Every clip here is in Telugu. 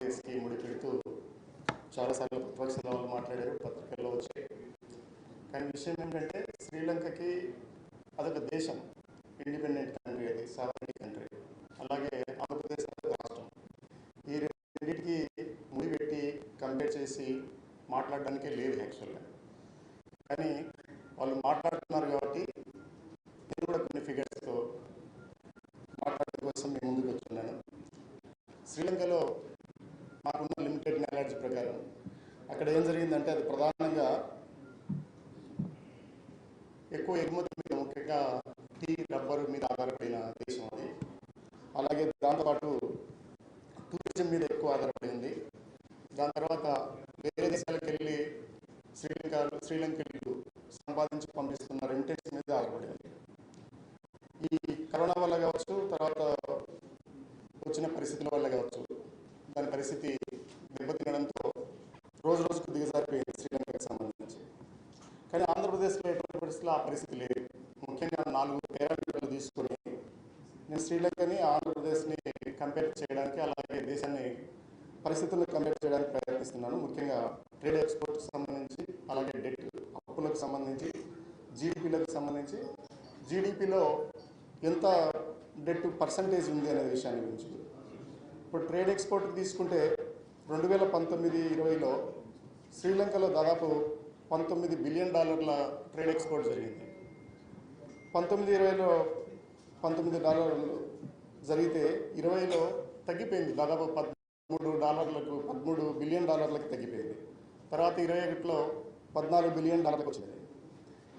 కేసుకి ముడిపెడుతూ చాలాసార్లు ప్రతిపక్షాల వాళ్ళు మాట్లాడారు, పత్రికల్లో వచ్చాయి. కానీ విషయం ఏంటంటే శ్రీలంకకి అదొక దేశం, ఇండిపెండెంట్ కంట్రీ, అది సావరిన్ కంట్రీ. అలాగే ఆంధ్రప్రదేశ్ రాష్ట్రం. ఈ రెండింటికి ముడిపెట్టి కంపేర్ చేసి మాట్లాడడానికే లేదు యాక్చువల్గా. కానీ వాళ్ళు మాట్లాడుతున్నారు కాబట్టి నేను కూడా కొన్ని ఫిగర్స్తో మాట్లాడడం కోసం నేను ముందుకు వచ్చున్నాను. శ్రీలంకలో మాకున్న లిమిటెడ్ నాలెడ్జ్ ప్రకారం అక్కడ ఏం జరిగిందంటే అది ప్రధానంగా ఎక్కువ ఎగుమతి మీద, ముఖ్యంగా టీ, రబ్బరు మీద ఆధారపడిన దేశం అది. అలాగే దాంతోపాటు టూరిజం మీద ఎక్కువ ఆధారపడింది. దాని తర్వాత వేరే దేశాలకు వెళ్ళి శ్రీలంకలు సంపాదించి పంపిస్తున్న రెమిటెన్స్ మీద ఆధారపడింది. ఈ కరోనా వల్ల కావచ్చు, తర్వాత వచ్చిన పరిస్థితుల వల్ల కావచ్చు, దాని పరిస్థితి దెబ్బతినడంతో రోజు రోజుకు దిగజారిపోయింది శ్రీలంకకు సంబంధించి. కానీ ఆంధ్రప్రదేశ్లో ఎటువంటి పరిస్థితుల్లో ఆ పరిస్థితి లేదు. ముఖ్యంగా 4 పారామీటర్లు తీసుకొని నేను శ్రీలంకని, ఆంధ్రప్రదేశ్ని కంపేర్ చేయడానికి, అలాగే దేశాన్ని పరిస్థితులను కంపేర్ చేయడానికి ప్రయత్నిస్తున్నాను. ముఖ్యంగా ట్రేడ్ ఎక్స్పోర్ట్కి సంబంధించి, అలాగే డెట్, అప్పులకు సంబంధించి, జీడిపిలకు సంబంధించి, జీడిపిలో ఎంత డెట్ పర్సంటేజ్ ఉంది అనే విషయాన్ని గురించి. ఇప్పుడు ట్రేడ్ ఎక్స్పోర్ట్కి తీసుకుంటే 2019-20లో శ్రీలంకలో దాదాపు $19 బిలియన్ ట్రేడ్ ఎక్స్పోర్ట్ జరిగింది. 19-20లో $19 జరిగితే 20లో తగ్గిపోయింది, దాదాపు $13 బిలియన్ తగ్గిపోయింది. తర్వాత 21లో $14 బిలియన్ వచ్చింది.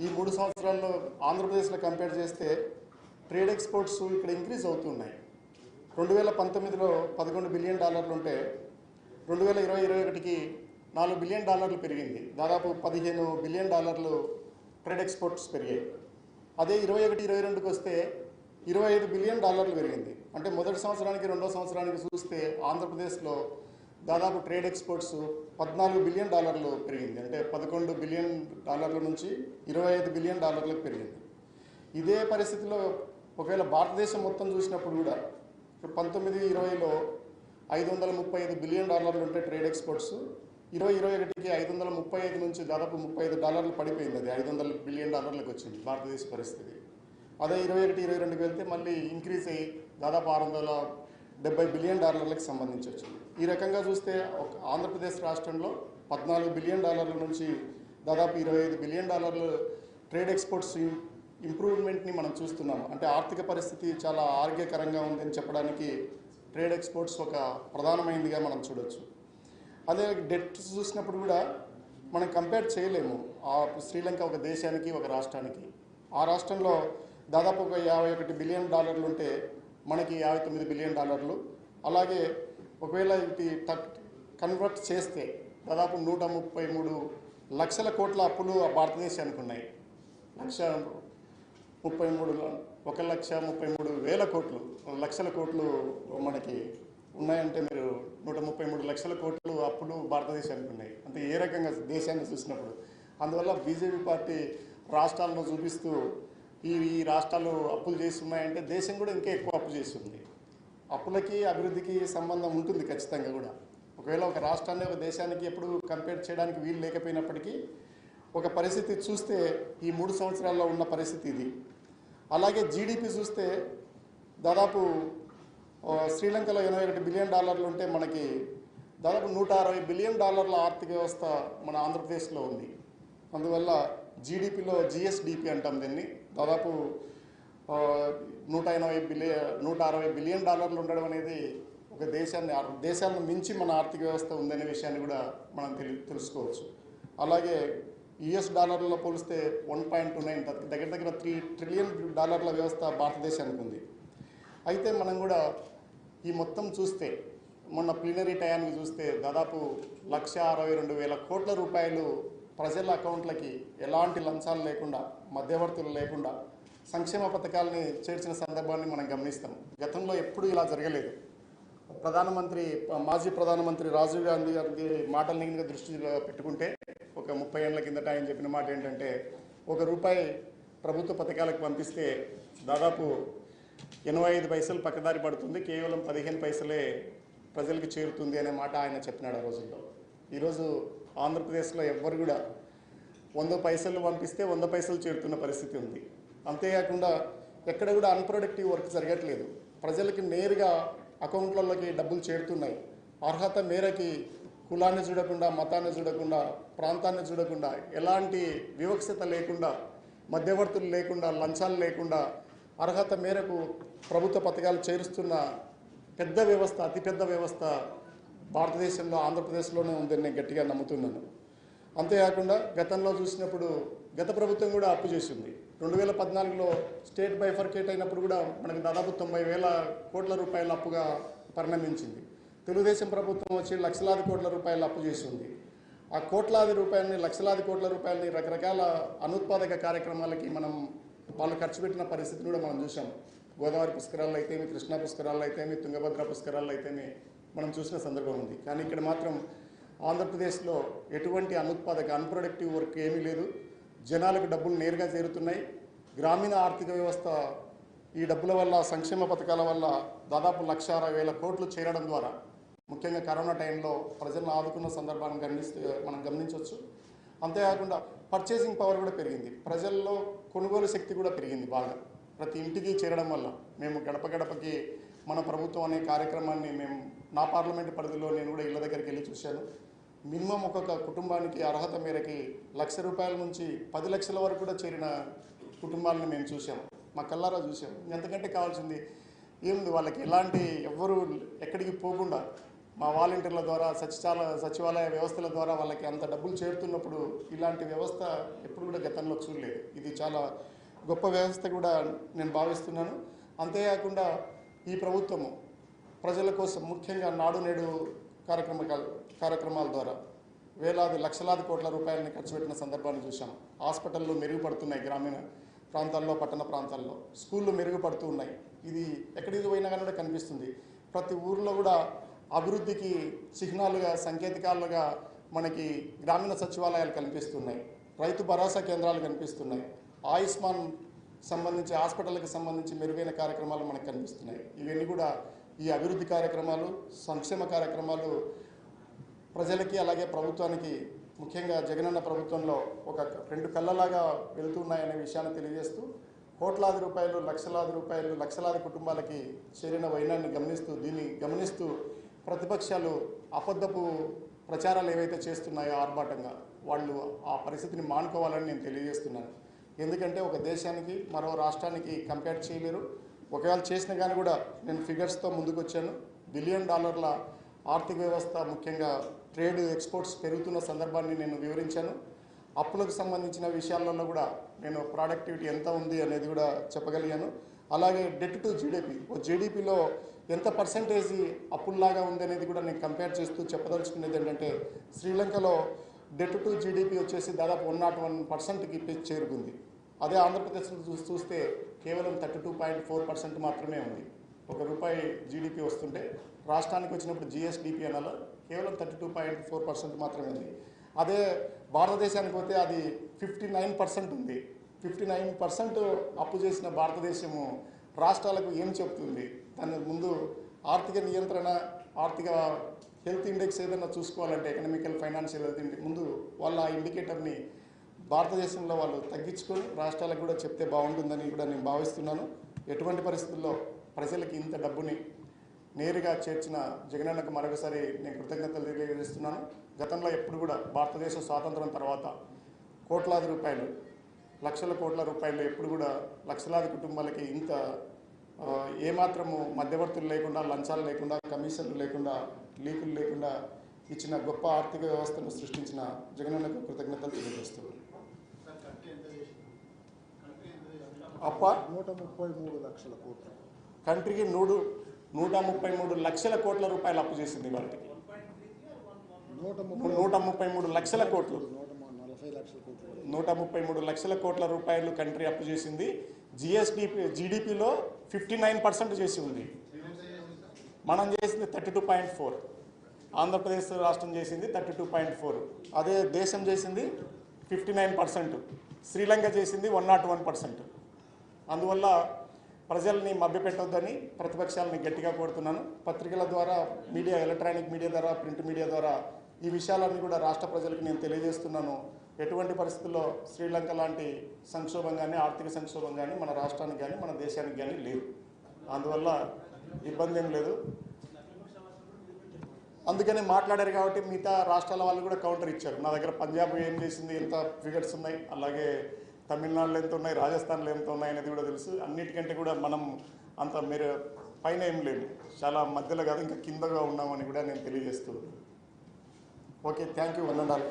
ఈ 3 సంవత్సరాల్లో ఆంధ్రప్రదేశ్లో కంపేర్ చేస్తే ట్రేడ్ ఎక్స్పోర్ట్స్ ఇక్కడ ఇంక్రీజ్ అవుతున్నాయి. 2019లో $11 బిలియన్ ఉంటే 2020-21కి $4 బిలియన్ పెరిగింది. దాదాపు $15 బిలియన్ ట్రేడ్ ఎక్స్పోర్ట్స్ పెరిగాయి. అదే 21-22కి వస్తే $25 బిలియన్ పెరిగింది. అంటే మొదటి సంవత్సరానికి రెండో సంవత్సరానికి చూస్తే ఆంధ్రప్రదేశ్లో దాదాపు ట్రేడ్ ఎక్స్పోర్ట్స్ $14 బిలియన్ పెరిగింది. అంటే $11 బిలియన్ నుంచి $25 బిలియన్ పెరిగింది. ఇదే పరిస్థితిలో ఒకవేళ భారతదేశం మొత్తం చూసినప్పుడు కూడా 19-20లో $535 బిలియన్ ఉంటే ట్రేడ్ ఎక్స్పోర్ట్స్, 20-21కి 535 నుంచి దాదాపు $35 పడిపోయింది. అది $500 బిలియన్ వచ్చింది భారతదేశ పరిస్థితి. అదే 21-22కి వెళ్తే మళ్ళీ ఇంక్రీజ్ అయ్యి దాదాపు $670 బిలియన్ సంబంధించి వచ్చింది. ఈ రకంగా చూస్తే ఆంధ్రప్రదేశ్ రాష్ట్రంలో $14 బిలియన్ నుంచి దాదాపు $25 బిలియన్ ట్రేడ్ ఎక్స్పోర్ట్స్ ఇంప్రూవ్మెంట్ని మనం చూస్తున్నాము. అంటే ఆర్థిక పరిస్థితి చాలా ఆరోగ్యకరంగా ఉందని చెప్పడానికి ట్రేడ్ ఎక్స్పోర్ట్స్ ఒక ప్రధానమైనదిగా మనం చూడొచ్చు. అదే డెట్ చూసినప్పుడు కూడా మనం కంపేర్ చేయలేము. శ్రీలంక ఒక దేశానికి, ఒక రాష్ట్రానికి. ఆ రాష్ట్రంలో దాదాపు ఒక $51 బిలియన్ ఉంటే మనకి $59 బిలియన్. అలాగే ఒకవేళ ఇది కన్వర్ట్ చేస్తే దాదాపు 133 లక్షల కోట్ల అప్పులు భారతదేశానికి ఉన్నాయి. 1,33,000 కోట్లు, లక్షల కోట్లు మనకి ఉన్నాయంటే మీరు 133 లక్షల కోట్లు అప్పులు భారతదేశానికి ఉన్నాయి. అంటే ఏ రకంగా దేశాన్ని చూసినప్పుడు. అందువల్ల బీజేపీ పార్టీ రాష్ట్రాలను చూపిస్తూ ఈ రాష్ట్రాలు అప్పులు చేస్తున్నాయంటే దేశం కూడా ఇంకా ఎక్కువ అప్పు చేస్తుంది. అప్పులకి అభివృద్ధికి సంబంధం ఉంటుంది ఖచ్చితంగా కూడా. ఒకవేళ ఒక రాష్ట్రాన్ని, ఒక దేశానికి ఎప్పుడు కంపేర్ చేయడానికి వీలు లేకపోయినప్పటికీ ఒక పరిస్థితి చూస్తే ఈ 3 సంవత్సరాల్లో ఉన్న పరిస్థితి ఇది. అలాగే జీడిపి చూస్తే దాదాపు శ్రీలంకలో $81 బిలియన్ ఉంటే మనకి దాదాపు $160 బిలియన్ ఆర్థిక వ్యవస్థ మన ఆంధ్రప్రదేశ్లో ఉంది. అందువల్ల జీడిపిలో జిఎస్డిపి అంటాం దీన్ని, దాదాపు $160 బిలియన్ ఉండడం అనేది ఒక దేశాలను మించి మన ఆర్థిక వ్యవస్థ ఉందనే విషయాన్ని కూడా మనం తెలుసుకోవచ్చు. అలాగే US డాలర్లలో పోలిస్తే 1.29 దగ్గర $3 ట్రిలియన్ వ్యవస్థ భారతదేశానికి ఉంది. అయితే మనం కూడా ఈ మొత్తం చూస్తే మొన్న ప్లీనరీ టయానికి చూస్తే దాదాపు 1,62,000 కోట్ల రూపాయలు ప్రజల అకౌంట్లకి ఎలాంటి లంచాలు లేకుండా, మధ్యవర్తులు లేకుండా సంక్షేమ పథకాలని చేర్చిన సందర్భాన్ని మనం గమనిస్తాం. గతంలో ఎప్పుడూ ఇలా జరగలేదు. మాజీ ప్రధానమంత్రి రాజీవ్ గాంధీ గారికి మాటల్ని దృష్టిలో పెట్టుకుంటే ఒక 30 ఏళ్ల కిందట ఆయన చెప్పిన మాట ఏంటంటే, ₹1 ప్రభుత్వ పథకాలకు పంపిస్తే దాదాపు 85 పైసలు పక్కదారి పడుతుంది, కేవలం 15 పైసలే ప్రజలకు చేరుతుంది అనే మాట ఆయన చెప్పినాడు ఆ రోజుల్లో. ఈరోజు ఆంధ్రప్రదేశ్లో ఎవ్వరు కూడా 100 పైసలు పంపిస్తే 100 పైసలు చేరుతున్న పరిస్థితి ఉంది. అంతేకాకుండా ఎక్కడ కూడా అన్ప్రొడక్టివ్ వర్క్ జరగట్లేదు. ప్రజలకి నేరుగా అకౌంట్లలోకి డబ్బులు చేరుతున్నాయి. అర్హత మేరకి కులాన్ని చూడకుండా, మతాన్ని చూడకుండా, ప్రాంతాన్ని చూడకుండా, ఎలాంటి వివక్షత లేకుండా, మధ్యవర్తులు లేకుండా, లంచాలు లేకుండా అర్హత మేరకు ప్రభుత్వ పథకాలు చేరుస్తున్న పెద్ద వ్యవస్థ, అతిపెద్ద వ్యవస్థ భారతదేశంలో ఆంధ్రప్రదేశ్లోనే ఉందని నేను గట్టిగా నమ్ముతున్నాను. అంతేకాకుండా గతంలో చూసినప్పుడు గత ప్రభుత్వం కూడా అప్పు చేసింది. 2014లో స్టేట్ బైఫర్కేట్ అయినప్పుడు కూడా మనకి దాదాపు 90,000 కోట్ల రూపాయల అప్పుగా పరిణమించింది. తెలుగుదేశం ప్రభుత్వం వచ్చి లక్షలాది కోట్ల రూపాయల అప్పు చేసింది. ఆ కోట్లాది రూపాయలని, లక్షలాది కోట్ల రూపాయలని రకరకాల అనుత్పాదక కార్యక్రమాలకి వాళ్ళు ఖర్చు పెట్టిన పరిస్థితిని కూడా మనం చూసాం. గోదావరి పుష్కరాల్లో అయితేమి, కృష్ణా పుష్కరాల్లో అయితేమి, తుంగభద్ర పుష్కరాల్లో అయితేమి మనం చూసిన సందర్భం ఉంది. కానీ ఇక్కడ మాత్రం ఆంధ్రప్రదేశ్లో ఎటువంటి అన్ప్రొడక్టివ్ వర్క్ ఏమీ లేదు. జనాలకు డబ్బులు నేరుగా చేరుతున్నాయి. గ్రామీణ ఆర్థిక వ్యవస్థ ఈ డబ్బుల వల్ల, సంక్షేమ పథకాల వల్ల దాదాపు 1,60,000 కోట్లు చేరడం ద్వారా ముఖ్యంగా కరోనా టైంలో ప్రజలను ఆదుకున్న సందర్భాన్ని మనం గమనించవచ్చు. అంతేకాకుండా పర్చేసింగ్ పవర్ కూడా పెరిగింది. ప్రజల్లో కొనుగోలు శక్తి కూడా పెరిగింది బాగా. ప్రతి ఇంటికి చేరడం వల్ల మేము గడప గడపకి మన ప్రభుత్వం అనే కార్యక్రమాన్ని నా పార్లమెంటు పరిధిలో నేను కూడా ఇళ్ళ దగ్గరికి వెళ్ళి చూశాను. మినిమం ఒక్కొక్క కుటుంబానికి అర్హత మేరకి ₹1,00,000 నుంచి 10 లక్షల వరకు కూడా చేరిన కుటుంబాలను మేము చూసాం, మా కళ్ళారా చూసాం. ఎంతకంటే కావాల్సింది ఏముంది? వాళ్ళకి ఎవ్వరూ ఎక్కడికి పోకుండా మా వాలంటీర్ల ద్వారా, సచివాలయ వ్యవస్థల ద్వారా వాళ్ళకి అంత డబ్బులు చేరుతున్నప్పుడు ఇలాంటి వ్యవస్థ ఎప్పుడు కూడా గతంలో చూడలేదు. ఇది చాలా గొప్ప వ్యవస్థ కూడా నేను భావిస్తున్నాను. అంతేకాకుండా ఈ ప్రభుత్వము ప్రజల కోసం ముఖ్యంగా నాడు నేడు కార్యక్రమాల ద్వారా లక్షలాది కోట్ల రూపాయలని ఖర్చు పెట్టిన సందర్భాన్ని చూసాం. హాస్పిటళ్ళు మెరుగుపడుతున్నాయి, గ్రామీణ ప్రాంతాల్లో, పట్టణ ప్రాంతాల్లో స్కూళ్ళు మెరుగుపడుతూ ఉన్నాయి. ఇది ఎక్కడికి పోయినా కానీ కూడా కనిపిస్తుంది. ప్రతి ఊరిలో కూడా అభివృద్ధికి చిహ్నాలుగా, సంకేతికాలుగా మనకి గ్రామీణ సచివాలయాలు కనిపిస్తున్నాయి, రైతు భరోసా కేంద్రాలు కనిపిస్తున్నాయి, ఆయుష్మాన్ సంబంధించి హాస్పిటల్కి సంబంధించి మెరుగైన కార్యక్రమాలు మనకు కనిపిస్తున్నాయి. ఇవన్నీ కూడా ఈ అభివృద్ధి కార్యక్రమాలు, సంక్షేమ కార్యక్రమాలు ప్రజలకి అలాగే ప్రభుత్వానికి, ముఖ్యంగా జగనన్న ప్రభుత్వంలో ఒక 2 కళ్ళలాగా వెళ్తున్నాయనే విషయాన్ని తెలియజేస్తూ, కోట్లాది రూపాయలు, లక్షలాది రూపాయలు, లక్షలాది కుటుంబాలకి చేరిన వైనాన్ని గమనిస్తూ ప్రతిపక్షాలు అబద్ధపు ప్రచారాలు ఏవైతే చేస్తున్నాయో ఆర్భాటంగా, వాళ్ళు ఆ పరిస్థితిని మానుకోవాలని నేను తెలియజేస్తున్నాను. ఎందుకంటే ఒక దేశానికి మరో రాష్ట్రానికి కంపేర్ చేయలేరు. ఒకవేళ చేసినా కానీ కూడా నేను ఫిగర్స్తో ముందుకు వచ్చాను. $1 బిలియన్ ఆర్థిక వ్యవస్థ, ముఖ్యంగా ట్రేడ్, ఎక్స్పోర్ట్స్ పెరుగుతున్న సందర్భాన్ని నేను వివరించాను. అప్పులకు సంబంధించిన విషయాలలో కూడా నేను ప్రొడక్టివిటీ ఎంత ఉంది అనేది కూడా చెప్పగలిగాను. అలాగే డెట్ టు జీడిపి, జీడిపిలో ఎంత పర్సెంటేజ్ అప్పుల్లాగా ఉంది అనేది కూడా నేను కంపేర్ చేస్తూ చెప్పదలుచుకునేది ఏంటంటే, శ్రీలంకలో డెట్ టు జీడిపి వచ్చేసి దాదాపు 101%కి చేరుకుంది. అదే ఆంధ్రప్రదేశ్లో చూస్తే కేవలం 32.4% మాత్రమే ఉంది. ₹1 జీడిపి వస్తుంటే రాష్ట్రానికి వచ్చినప్పుడు జిఎస్డిపి అనాల కేవలం 32.4% మాత్రమే ఉంది. అదే భారతదేశానికి పోతే అది 59% ఉంది. 59% అప్పు చేసిన భారతదేశము రాష్ట్రాలకు ఏం చెప్తుంది? దాని ముందు ఆర్థిక నియంత్రణ, ఆర్థిక హెల్త్ ఇండెక్స్ ఏదైనా చూసుకోవాలంటే, ఎకనామికల్ ఫైనాన్షియల్ హెల్త్ ఇండెక్స్, ముందు వాళ్ళ ఆ ఇండికేటర్ని భారతదేశంలో వాళ్ళు తగ్గించుకొని రాష్ట్రాలకు కూడా చెప్తే బాగుంటుందని కూడా నేను భావిస్తున్నాను. ఎటువంటి పరిస్థితుల్లో ప్రజలకి ఇంత డబ్బుని నేరుగా చేర్చిన జగనన్నకు మరొకసారి నేను కృతజ్ఞతలు తెలియజేస్తున్నాను. గతంలో ఎప్పుడు కూడా భారతదేశ స్వాతంత్రం తర్వాత కోట్లాది రూపాయలు, లక్షల కోట్ల రూపాయలు ఎప్పుడు కూడా లక్షలాది కుటుంబాలకి ఇంత ఏమాత్రము మధ్యవర్తులు లేకుండా, లంచాలు లేకుండా, కమిషన్లు లేకుండా, లీకులు లేకుండా ఇచ్చిన గొప్ప ఆర్థిక వ్యవస్థను సృష్టించిన జగనన్నకు కృతజ్ఞతలు తెలియజేస్తున్నాను. అప్ప 133 లక్షల కోట్లు, కంట్రీకి 133 లక్షల కోట్ల రూపాయలు అప్పు చేసింది. వాటికి 133 లక్షల కోట్లు, 133 లక్షల కోట్ల రూపాయలు కంట్రీ అప్పు చేసింది. జీడిపిలో 59% చేసి ఉంది. మనం చేసింది 32.4, ఆంధ్రప్రదేశ్ రాష్ట్రం చేసింది 32.4, అదే దేశం చేసింది 59%, శ్రీలంక చేసింది 101%. అందువల్ల ప్రజల్ని మభ్యపెట్టొద్దని ప్రతిపక్షాలని గట్టిగా కోరుతున్నాను. పత్రికల ద్వారా, మీడియా, ఎలక్ట్రానిక్ మీడియా ద్వారా, ప్రింట్ మీడియా ద్వారా ఈ విషయాలన్నీ కూడా రాష్ట్ర ప్రజలకు నేను తెలియజేస్తున్నాను. ఎటువంటి పరిస్థితుల్లో శ్రీలంక లాంటి సంక్షోభం కానీ, ఆర్థిక సంక్షోభం కానీ మన రాష్ట్రానికి కానీ మన దేశానికి కానీ లేదు. అందువల్ల ఇబ్బంది ఏం లేదు. అందుకనే మాట్లాడారు కాబట్టి మిగతా రాష్ట్రాల వాళ్ళు కూడా కౌంటర్ ఇచ్చారు. నా దగ్గర పంజాబ్ ఏం చేసింది, ఎంత ఫిగర్స్ ఉన్నాయి, అలాగే తమిళనాడులో ఎంత ఉన్నాయి, రాజస్థాన్లో ఎంత ఉన్నాయి అనేది కూడా తెలుసు. అన్నిటికంటే కూడా మనం అంత మీరు పైన ఏం లేదు, చాలా మధ్యలో కాదు, ఇంకా కిందగా ఉన్నామని కూడా నేను తెలియజేస్తూ. Okay, thank you. వందనాలు.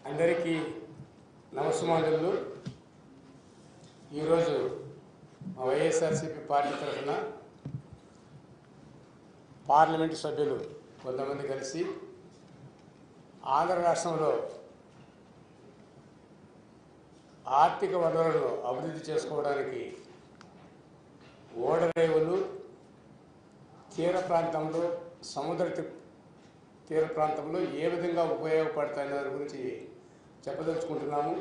అందరికీ నమస్కారాలు. ఈరోజు మా వైఎస్ఆర్సీపీ పార్టీ తరఫున పార్లమెంటు సభ్యులు కొంతమంది కలిసి ఆంధ్ర రాష్ట్రంలో ఆర్థిక వనరులను అభివృద్ధి చేసుకోవడానికి ఓడరేవులు, తీర ప్రాంతంలో, సముద్ర తీర ప్రాంతంలో ఏ విధంగా ఉపయోగపడతాయనే దాని గురించి చెప్పదలుచుకుంటున్నాము.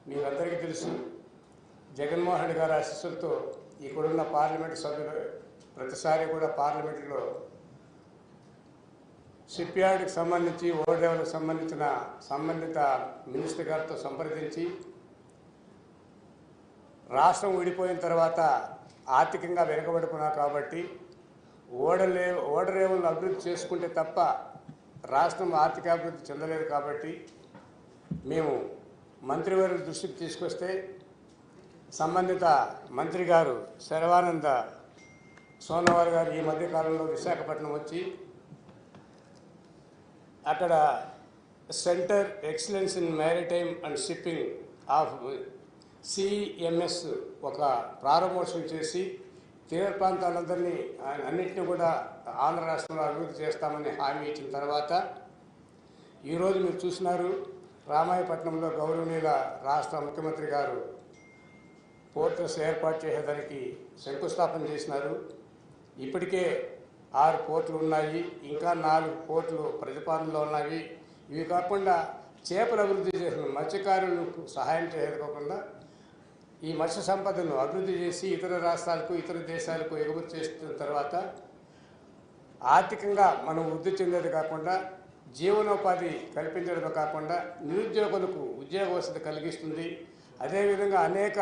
మీకందరికీ తెలుసు, జగన్మోహన్ రెడ్డి గారి ఆశీస్సులతో ఇక్కడున్న పార్లమెంటు సభ్యులు ప్రతిసారి కూడా పార్లమెంటులో షిప్ యార్డ్కి సంబంధించి, ఓడరేవులకు సంబంధించిన సంబంధిత మినిస్టర్ గారితో సంప్రదించి రాష్ట్రం విడిపోయిన తర్వాత ఆర్థికంగా వెనుకబడుకున్నాం కాబట్టి ఓడరేవులను అభివృద్ధి చేసుకుంటే తప్ప రాష్ట్రం ఆర్థికాభివృద్ధి చెందలేదు కాబట్టి మేము మంత్రివర్యుల దృష్టికి తీసుకొస్తే సంబంధిత మంత్రి గారు శర్వానంద సోనోవాల్ గారు ఈ మధ్యకాలంలో విశాఖపట్నం వచ్చి అక్కడ centre excellence in maritime and shipping of CMS ఒక ప్రారంభోత్సవం చేసి తీర ప్రాంతాలందరినీ అన్నింటినీ కూడా ఆంధ్ర రాష్ట్రంలో అభివృద్ధి చేస్తామని హామీ ఇచ్చిన తర్వాత ఈరోజు మీరు చూసినారు, రామాయపట్నంలో గౌరవనీయుల రాష్ట్ర ముఖ్యమంత్రి గారు పోర్ట్స్ ఏర్పాటు చేసేదానికి శంకుస్థాపన చేసినారు. ఇప్పటికే 6 పోర్టులు ఉన్నాయి, ఇంకా 4 పోర్టులు ప్రతిపాదనలో ఉన్నాయి. ఇవి కాకుండా చేపలు అభివృద్ధి చేసిన మత్స్యకారులకు సహాయం చేయకపోకుండా ఈ మత్స్య సంపదను అభివృద్ధి చేసి ఇతర రాష్ట్రాలకు, ఇతర దేశాలకు ఎగుమతి చేస్తున్న తర్వాత ఆర్థికంగా మనం వృద్ధి చెందేది కాకుండా జీవనోపాధి కల్పించడమే కాకుండా నిరుద్యోగులకు ఉద్యోగ వసతి కలిగిస్తుంది. అదేవిధంగా అనేక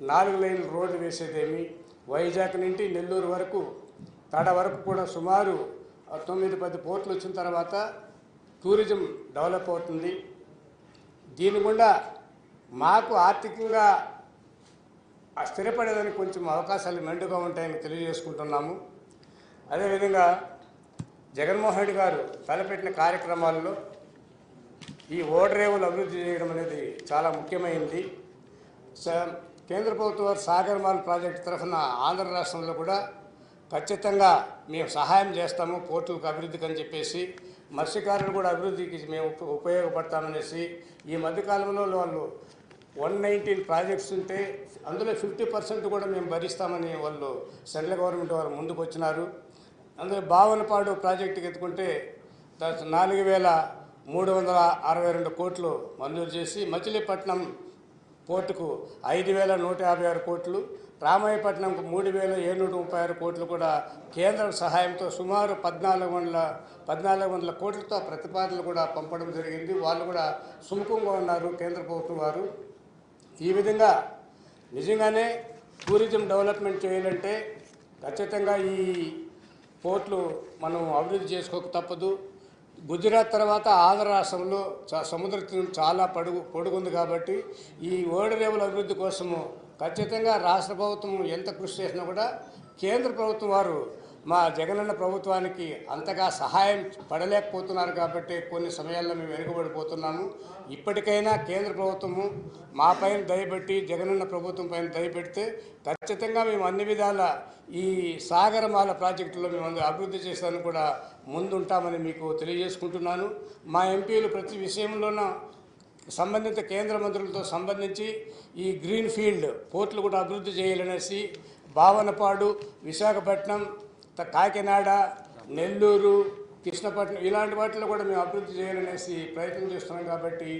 4 లైన్ల రోడ్లు వేసేదేమి, వైజాగ్ నుండి నెల్లూరు వరకు, తడ వరకు కూడా సుమారు 9-10 పోర్టులు వచ్చిన తర్వాత టూరిజం డెవలప్ అవుతుంది. దీని గుండా మాకు ఆర్థికంగా స్థిరపడేదానికి కొంచెం అవకాశాలు మెండుగా ఉంటాయని తెలియజేసుకుంటున్నాము. అదేవిధంగా జగన్మోహన్ రెడ్డి గారు తలపెట్టిన కార్యక్రమాల్లో ఈ ఓడరేవులు అభివృద్ధి చేయడం అనేది చాలా ముఖ్యమైనది. కేంద్ర ప్రభుత్వ వారు సాగర్మాల్ ప్రాజెక్టు తరఫున ఆంధ్ర రాష్ట్రంలో కూడా ఖచ్చితంగా మేము సహాయం చేస్తాము పోర్టులకు అభివృద్ధికి అని చెప్పేసి, మత్స్యకారులు కూడా అభివృద్ధికి మేము ఉపయోగపడతామనేసి ఈ మధ్యకాలంలో వాళ్ళు 119 ప్రాజెక్ట్స్ ఉంటే అందులో 50% కూడా మేము భరిస్తామని వాళ్ళు సెంట్రల్ గవర్నమెంట్ వారు ముందుకు వచ్చినారు. అందులో బావనపాడు ప్రాజెక్టుకి ఎత్తుకుంటే 4,362 కోట్లు మంజూరు చేసి, మచిలీపట్నం పోర్టుకు 5,156 కోట్లు, రామాయపట్నంకు 3,736 కోట్లు కూడా కేంద్ర సహాయంతో సుమారు 1,400 కోట్లతో ప్రతిపాదనలు కూడా పంపడం జరిగింది. వాళ్ళు కూడా సుముఖంగా ఉన్నారు కేంద్ర ప్రభుత్వం వారు. ఈ విధంగా నిజంగానే టూరిజం డెవలప్మెంట్ చేయాలంటే ఖచ్చితంగా ఈ పోర్టులు మనం అభివృద్ధి చేసుకోక తప్పదు. గుజరాత్ తర్వాత ఆంధ్ర రాష్ట్రంలో సముద్ర తీరం చాలా పొడుగుంది కాబట్టి ఈ ఓడరేవుల అభివృద్ధి కోసము ఖచ్చితంగా రాష్ట్ర ప్రభుత్వం ఎంత కృషి చేసినా కూడా కేంద్ర ప్రభుత్వం వారు మా జగనన్న ప్రభుత్వానికి అంతగా సహాయం పడలేకపోతున్నారు కాబట్టి కొన్ని సమయాల్లో మేము వెనుకబడిపోతున్నాము. ఇప్పటికైనా కేంద్ర ప్రభుత్వము మా పైన దయపెట్టి జగనన్న ప్రభుత్వం పైన దయపెడితే ఖచ్చితంగా మేము అన్ని విధాల ఈ సాగరమాల ప్రాజెక్టులో మేము అభివృద్ధి చేసేదానికి కూడా ముందుంటామని మీకు తెలియజేసుకుంటున్నాను. మా ఎంపీలు ప్రతి విషయంలోనూ సంబంధిత కేంద్ర మంత్రులతో సంబంధించి ఈ గ్రీన్ ఫీల్డ్ పోర్టులు కూడా అభివృద్ధి చేయాలనేసి భావనపాడు, విశాఖపట్నం, కాకినాడ, నెల్లూరు, కృష్ణపట్నం ఇలాంటి వాటిలో కూడా మేము అభివృద్ధి చేయాలనేసి ప్రయత్నం చేస్తున్నాం. కాబట్టి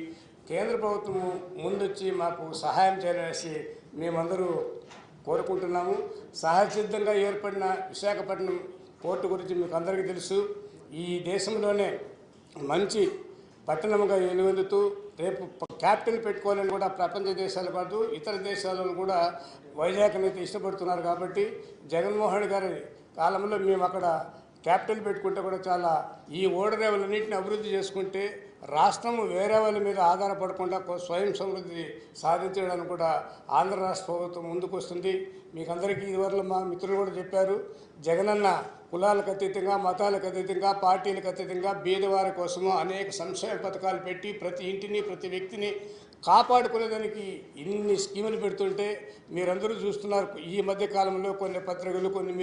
కేంద్ర ప్రభుత్వం ముందొచ్చి మాకు సహాయం చేయాలనేసి మేమందరూ కోరుకుంటున్నాము. సహజసిద్ధంగా ఏర్పడిన విశాఖపట్నం పోర్టు గురించి మీకు అందరికీ తెలుసు. ఈ దేశంలోనే మంచి పట్టణంగా వెలువెందుతూ రేపు క్యాపిటల్ పెట్టుకోవాలని కూడా ప్రపంచ దేశాలు కాదు ఇతర దేశాలలో కూడా వైజాగ్ని అయితే ఇష్టపడుతున్నారు. కాబట్టి జగన్మోహన్ గారి కాలంలో మేము అక్కడ క్యాపిటల్ పెట్టుకుంటే కూడా చాలా ఈ ఓడరేవులన్నింటిని అభివృద్ధి చేసుకుంటే రాష్ట్రం వేరే వాళ్ళ మీద ఆధారపడకుండా స్వయం సమృద్ధి సాధించడానికి కూడా ఆంధ్ర రాష్ట్ర ప్రభుత్వం ముందుకు వస్తుంది. మీకు అందరికీ ఇదివరకు మా మిత్రులు కూడా చెప్పారు, జగనన్న కులాలకు అతీతంగా, మతాలకు అతీతంగా, పార్టీలకు అతీతంగా బీదవారి కోసము అనేక సంక్షేమ పథకాలు పెట్టి ప్రతి ఇంటిని ప్రతి వ్యక్తిని కాపాడుకునేదానికి ఇన్ని స్కీములు పెడుతుంటే మీరందరూ చూస్తున్నారు. ఈ మధ్య కాలంలో కొన్ని పత్రికలు కొన్ని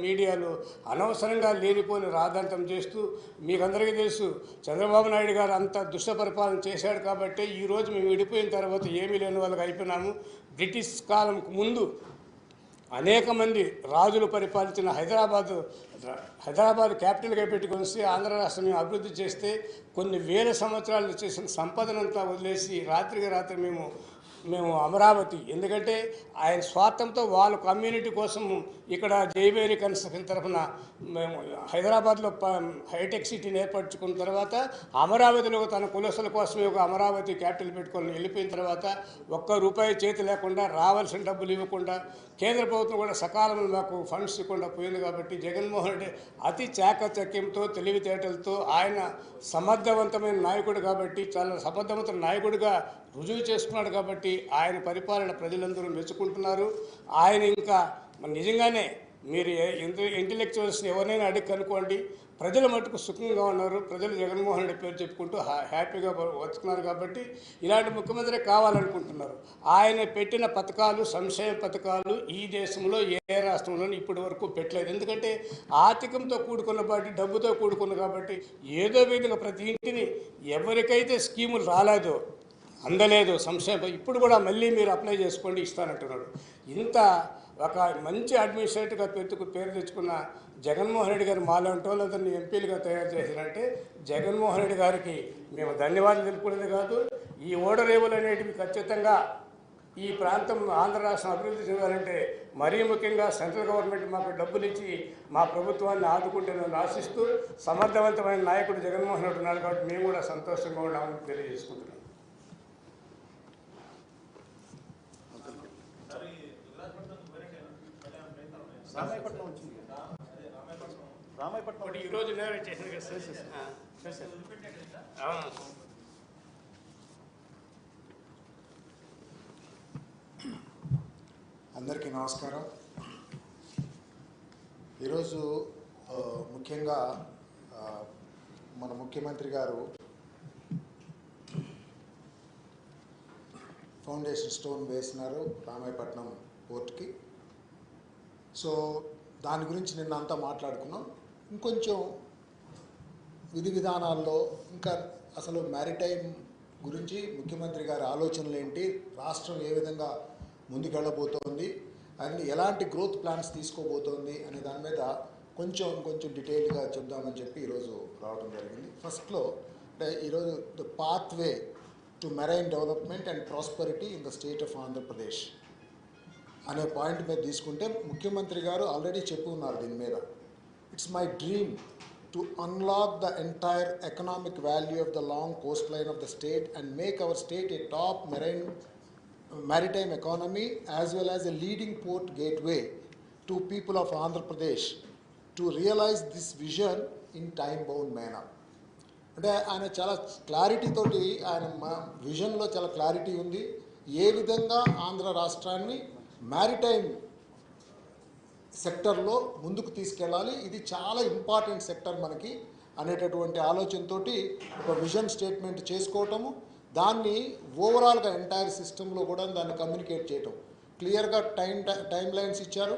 మీడియాలు అనవసరంగా లేనిపోని రాద్ధాంతం చేస్తూ మీకందరికీ తెలుసు చంద్రబాబు నాయుడు గారు అంత దుష్ట పరిపాలన చేశాడు. కాబట్టి ఈరోజు మేము విడిపోయిన తర్వాత ఏమీ లేని వాళ్ళకి అయిపోయినాము. బ్రిటిష్ కాలంకు ముందు అనేక మంది రాజులు పరిపాలించిన హైదరాబాద్ క్యాపిటల్గా పెట్టుకొని వస్తే ఆంధ్ర రాష్ట్రం అభివృద్ధి చేస్తే కొన్ని వేల సంవత్సరాలు చేసిన సంపదనంతా వదిలేసి రాత్రికి రాత్రి మేము అమరావతి, ఎందుకంటే ఆయన స్వార్థంతో వాళ్ళ కమ్యూనిటీ కోసం ఇక్కడ జైవేరి కన్స్ట్రక్షన్ తరఫున మేము హైదరాబాద్లో హైటెక్ సిటీని ఏర్పరచుకున్న తర్వాత అమరావతిలో తన కులస్తుల కోసమే ఒక అమరావతి క్యాపిటల్ పెట్టుకొని వెళ్ళిపోయిన తర్వాత ఒక్క రూపాయి చేతి లేకుండా రావాల్సిన డబ్బులు ఇవ్వకుండా కేంద్ర ప్రభుత్వం కూడా సకాలంలో మాకు ఫండ్స్ ఇవ్వకుండా పోయింది. కాబట్టి జగన్మోహన్ రెడ్డి అతి చాకచక్యంతో తెలివితేటలతో ఆయన సమర్థవంతమైన నాయకుడు కాబట్టి చాలా సమర్థవంతమైన నాయకుడిగా రుజువు చేసుకున్నాడు. కాబట్టి ఆయన పరిపాలన ప్రజలందరూ మెచ్చుకుంటున్నారు. ఆయన ఇంకా నిజంగానే మీరు ఇంటెలెక్చువల్స్ని ఎవరైనా అడిగి కనుక్కోండి, ప్రజల మటుకు సుఖంగా ఉన్నారు. ప్రజలు జగన్మోహన్ రెడ్డి పేరు చెప్పుకుంటూ హ్యాపీగా వచ్చుకున్నారు. కాబట్టి ఇలాంటి ముఖ్యమంత్రి కావాలనుకుంటున్నారు. ఆయన పెట్టిన పథకాలు, సంక్షేమ పథకాలు ఈ దేశంలో ఏ రాష్ట్రంలోనూ ఇప్పటి వరకు పెట్టలేదు. ఎందుకంటే ఆర్థికంతో కూడుకున్న పార్టీ, డబ్బుతో కూడుకున్న కాబట్టి ఏదో విధంగా ప్రతి ఇంటిని ఎవరికైతే స్కీములు రాలేదో అందలేదు సంక్షేమ ఇప్పుడు కూడా మళ్ళీ మీరు అప్లై చేసుకోండి ఇస్తానంటున్నాడు. ఇంత ఒక మంచి అడ్మినిస్ట్రేటివ్గా పేరు తెచ్చుకున్న జగన్మోహన్ రెడ్డి గారు మాలాంటి వాళ్ళందరినీ ఎంపీలుగా తయారు చేశారంటే జగన్మోహన్ రెడ్డి గారికి మేము ధన్యవాదాలు తెలుపుకునేది కాదు. ఈ ఓడరేవులు అనేటివి ఖచ్చితంగా ఈ ప్రాంతం ఆంధ్ర రాష్ట్రం అభివృద్ధి చెందాలంటే మరీ ముఖ్యంగా సెంట్రల్ గవర్నమెంట్ మాకు డబ్బులు ఇచ్చి మా ప్రభుత్వాన్ని ఆదుకుంటుందని ఆశిస్తూ సమర్థవంతమైన నాయకుడు జగన్మోహన్ రెడ్డి ఉన్నారు. కాబట్టి మేము కూడా సంతోషంగా ఉన్నామని తెలియజేసుకుంటున్నాం. రామాయపట్నం వచ్చింది. రామాయపట్నం ఈరోజు నేరే చేసిన అందరికీ నమస్కారం. ఈరోజు ముఖ్యంగా మన ముఖ్యమంత్రి గారు ఫౌండేషన్ స్టోన్ వేసినారు రామాయపట్నం పోర్టుకి. సో దాని గురించి నిన్న అంతా మాట్లాడుకున్నాం. ఇంకొంచెం విధి విధానాల్లో ఇంకా అసలు మ్యారిటైమ్ గురించి ముఖ్యమంత్రి గారి ఆలోచనలు ఏంటి, రాష్ట్రం ఏ విధంగా ముందుకెళ్ళబోతోంది, అండ్ ఎలాంటి గ్రోత్ ప్లాన్స్ తీసుకోబోతోంది అనే దాని మీద కొంచెం డీటెయిల్గా చెప్దామని చెప్పి ఈరోజు రావడం జరిగింది. ఫస్ట్లో అంటే ఈరోజు the pathway to marine development and prosperity in the state of Andhra Pradesh అనే పాయింట్ మీద తీసుకుంటే ముఖ్యమంత్రి గారు ఆల్రెడీ చెప్పి ఉన్నారు దీని మీద. It's my dream to unlock the entire economic value of the long Coast line of the state and make our state A top maritime economy as well as a leading port gateway to people of Andhra Pradesh to realize this vision in time bound manner. అంటే ఆయన చాలా క్లారిటీ తోటి ఆయన విజన్లో చాలా క్లారిటీ ఉంది. ఏ విధంగా ఆంధ్ర రాష్ట్రాన్ని మ్యారిటైమ్ సెక్టర్లో ముందుకు తీసుకెళ్ళాలి, ఇది చాలా ఇంపార్టెంట్ సెక్టర్ మనకి అనేటటువంటి ఆలోచనతోటి ఒక విజన్ స్టేట్మెంట్ చేసుకోవటము, దాన్ని ఓవరాల్గా ఎంటైర్ సిస్టంలో కూడా దాన్ని కమ్యూనికేట్ చేయటం, క్లియర్గా టైం లైన్స్ ఇచ్చారు.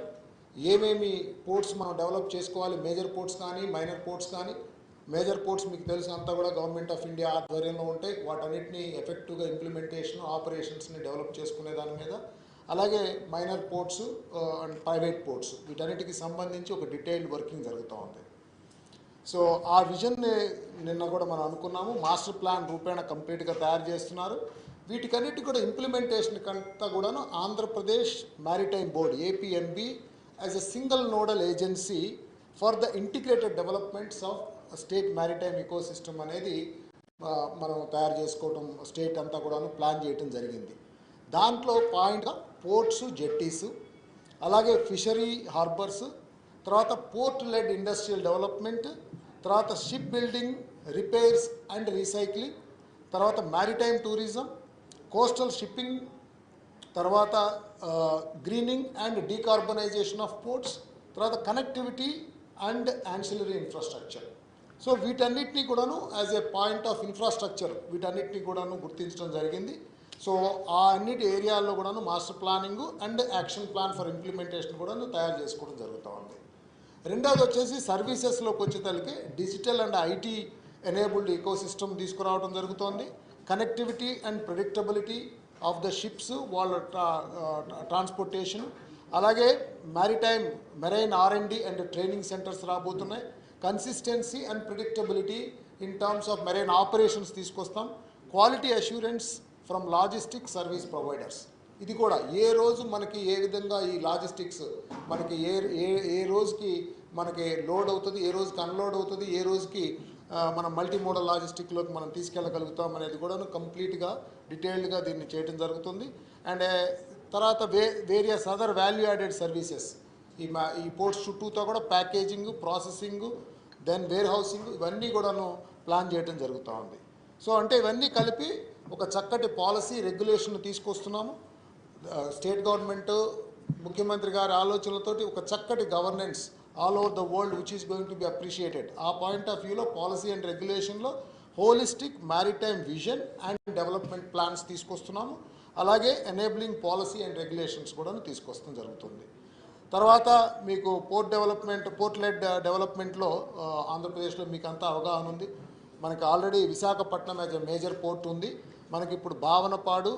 ఏమేమి పోర్ట్స్ మనం డెవలప్ చేసుకోవాలి, మేజర్ పోర్ట్స్ కానీ మైనర్ పోర్ట్స్ కానీ, మేజర్ పోర్ట్స్ మీకు తెలుసు అంతా కూడా గవర్నమెంట్ ఆఫ్ ఇండియా ఆధ్వర్యంలో ఉంటాయి. వాటన్నిటిని ఎఫెక్టివ్గా ఇంప్లిమెంటేషన్ ఆపరేషన్స్ని డెవలప్ చేసుకునే దాని మీద, అలాగే minor ports and private ports వీటన్నిటికి సంబంధించి ఒక డీటెయిల్డ్ వర్కింగ్ జరుగుతూ ఉంది. సో ఆ విజన్ని నిన్న కూడా మనం అనుకున్నాము. మాస్టర్ ప్లాన్ రూపేణ కంప్లీట్గా తయారు చేస్తున్నారు. వీటికన్నిటి కూడా ఇంప్లిమెంటేషన్ కంతా కూడాను Andhra Pradesh maritime board APMB as a single nodal agency for the integrated developments of state maritime ecosystem అనేది మనం తయారు చేసుకోవటం స్టేట్ అంతా కూడాను ప్లాన్ చేయటం జరిగింది. దాంట్లో పాయింట్గా పోర్ట్స్, జెట్టీసు, అలాగే ఫిషరీ హార్బర్స్, తర్వాత పోర్ట్ లెడ్ ఇండస్ట్రియల్ డెవలప్మెంట్, తర్వాత ship building, repairs and recycling, తర్వాత మ్యారిటైమ్ టూరిజం, కోస్టల్ షిప్పింగ్, తర్వాత greening and decarbonisation of ports, తర్వాత connectivity and ancillary infrastructure. So వీటన్నిటినీ కూడాను as a point of infrastructure వీటన్నిటినీ కూడాను గుర్తించడం జరిగింది. సో ఆ అన్నిటి ఏరియాల్లో కూడాను master planning and action plan for implementation కూడాను తయారు చేసుకోవడం జరుగుతూ ఉంది. రెండవది వచ్చేసి సర్వీసెస్లోకి వచ్చేసరికి digital and IT enabled ecosystem తీసుకురావడం జరుగుతోంది. Connectivity and predictability of the ships వాళ్ళ ట్రాన్స్పోర్టేషన్, అలాగే marine R&D and training centres రాబోతున్నాయి. Consistency and predictability in terms of marine operations తీసుకొస్తాం. Quality assurance from logistic service providers, ఇది కూడా ఏ రోజు మనకి ఏ విధంగా ఈ లాజిస్టిక్స్ మనకి ఏ రోజుకి మనకి లోడ్ అవుతుంది, ఏ రోజుకి అన్లోడ్ అవుతుంది, ఏ రోజుకి మనం మల్టీ మోడల్ లాజిస్టిక్లోకి మనం తీసుకెళ్ళగలుగుతాం అనేది కూడా కంప్లీట్గా డీటెయిల్డ్గా దీన్ని చేయడం జరుగుతుంది. అండ్ తర్వాత various other value added services ఈ పోర్ట్స్ చుట్టూతో కూడా packaging, processing, then warehousing ఇవన్నీ కూడాను ప్లాన్ చేయడం జరుగుతూ ఉంది. సో అంటే ఇవన్నీ కలిపి ఒక చక్కటి పాలసీ రెగ్యులేషన్ తీసుకొస్తున్నాము. స్టేట్ గవర్నమెంట్ ముఖ్యమంత్రి గారి ఆలోచనలతోటి ఒక చక్కటి governance all over the world which is going to be appreciated. ఆ పాయింట్ ఆఫ్ వ్యూలో పాలసీ అండ్ రెగ్యులేషన్లో holistic maritime vision and development plans తీసుకొస్తున్నాము. అలాగే ఎనేబులింగ్ పాలసీ అండ్ రెగ్యులేషన్స్ కూడా తీసుకొస్తాం జరుగుతుంది. తర్వాత మీకు పోర్ట్ లెడ్ డెవలప్మెంట్లో ఆంధ్రప్రదేశ్లో మీకు అంతా అవగాహన ఉంది. మనకి already Visakhapatnam as a major port ఉంది. మనకి ఇప్పుడు Bhavanapadu,